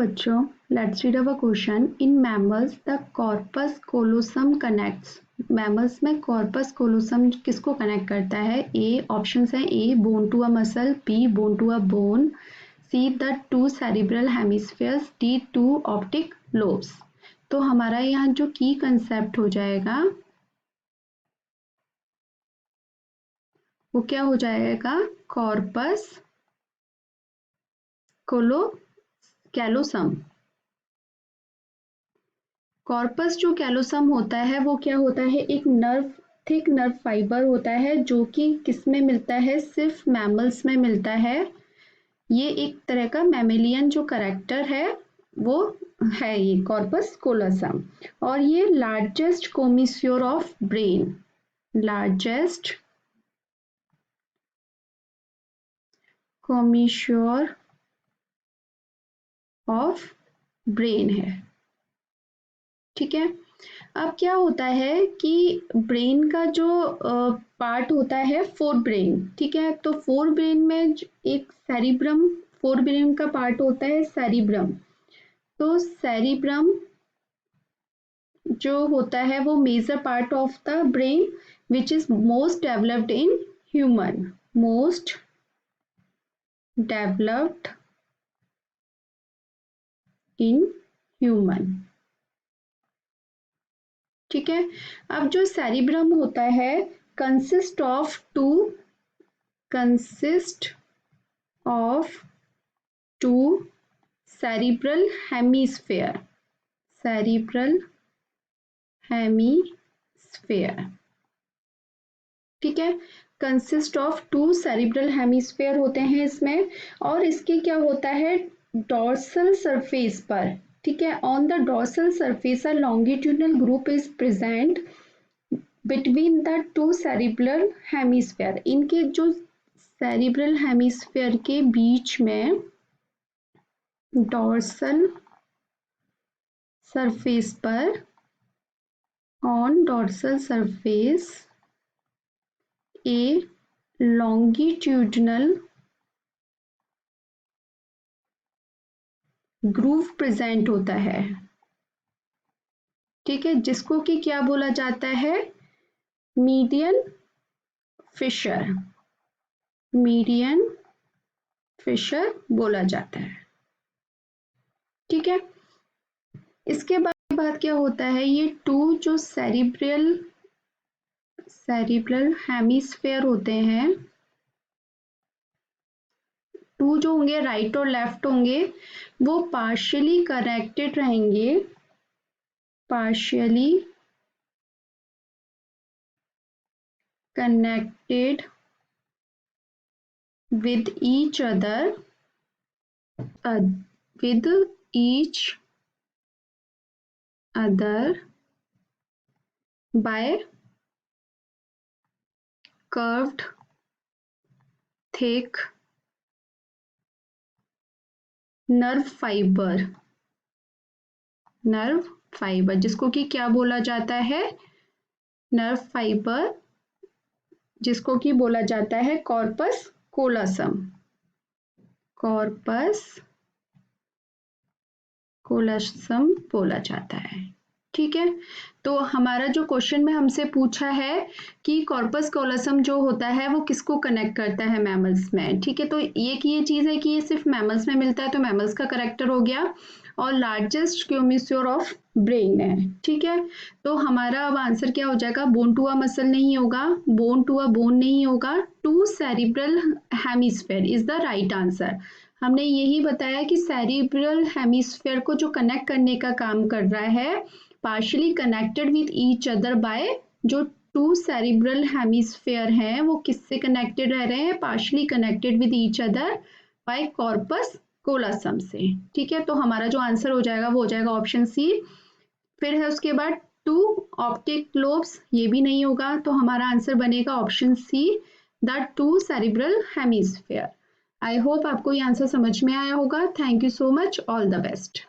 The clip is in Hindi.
बच्चों, let's read our question. In mammals the corpus callosum connects. Mammals में कॉर्पस कोलोसम किसको कनेक्ट करता है? ए ऑप्शंस है, A bone to a muscle, B bone to a bone, C the to cerebral hemispheres, D to optic lobes. तो हमारा यहाँ जो की कंसेप्ट हो जाएगा वो क्या हो जाएगा? Corpus callosum. कॉर्पस जो कैलोसम होता है वो क्या होता है? एक थिक नर्व फाइबर होता है जो कि किस में मिलता है? सिर्फ मैमल्स में मिलता है। ये एक तरह का मैमेलियन जो कैरेक्टर है वो है ये कॉर्पस कोलोसम। और ये largest commissure of brain, largest commissure of brain है। ठीक है। अब क्या होता है कि ब्रेन का जो पार्ट होता है फोर ब्रेन, ठीक है, तो फोर ब्रेन में एक सेरिब्रम, फोर ब्रेन का पार्ट होता है सेरिब्रम। तो सेरिब्रम जो होता है वो major part of the brain which is most developed in human, most developed in human. ठीक है। अब जो सेरिब्रम होता है consist of two cerebral hemisphere, cerebral hemisphere. ठीक है, consist of two cerebral hemisphere होते हैं इसमें। और इसके क्या होता है? डॉर्सल सरफेस पर, ठीक है, on the dorsal surface a longitudinal group is present between the two cerebral hemisphere. इनके जो सेरिब्रल हेमिस्फेयर के बीच में डॉर्सल सरफेस पर, on dorsal surface A longitudinal groove present होता है। ठीक है, जिसको कि क्या बोला जाता है? मीडियन फिशर, मीडियन फिशर बोला जाता है। ठीक है, इसके बाद क्या होता है? ये टू जो सेरिब्रल हेमिस्फेयर होते हैं, टू जो होंगे राइट और लेफ्ट होंगे, वो पार्शियली कनेक्टेड रहेंगे, partially connected with each other, with each other by curved thick nerve fiber, nerve fibre, जिसको कि क्या बोला जाता है? नर्व फाइबर, जिसको कि बोला जाता है कॉर्पस कोलोसम, कॉर्पस कोलोसम बोला जाता है। ठीक है, तो हमारा जो क्वेश्चन में हमसे पूछा है कि कॉर्पस कोलोसम जो होता है वो किसको कनेक्ट करता है? मैमल्स में। ठीक है, तो ये चीज है कि ये सिर्फ मैमल्स में मिलता है, तो मैमल्स का करेक्टर हो गया। और लार्जेस्ट क्योमिस्योर ऑफ ब्रेन है। ठीक है, तो हमारा अब आंसर क्या हो जाएगा? बोन टू अ मसल नहीं होगा, बोन टू अ बोन नहीं होगा, to cerebral hemisphere is the right answer. हमने यही बताया कि सेरिब्रल हेमिस्फेयर को जो कनेक्ट करने का काम कर रहा है, partially connected with each other by, जो टू सेरिब्रल हेमिस्फेयर हैं वो किससे कनेक्टेड रह रहे हैं? Partially connected with each other by corpus callosum से। ठीक है, तो हमारा जो आंसर हो जाएगा वो हो जाएगा ऑप्शन सी। फिर है उसके बाद टू ऑप्टिक लोब्स, ये भी नहीं होगा, तो हमारा आंसर बनेगा option C, the to cerebral hemisphere. I hope आपको ये आंसर समझ में आया होगा। Thank you so much, all the best.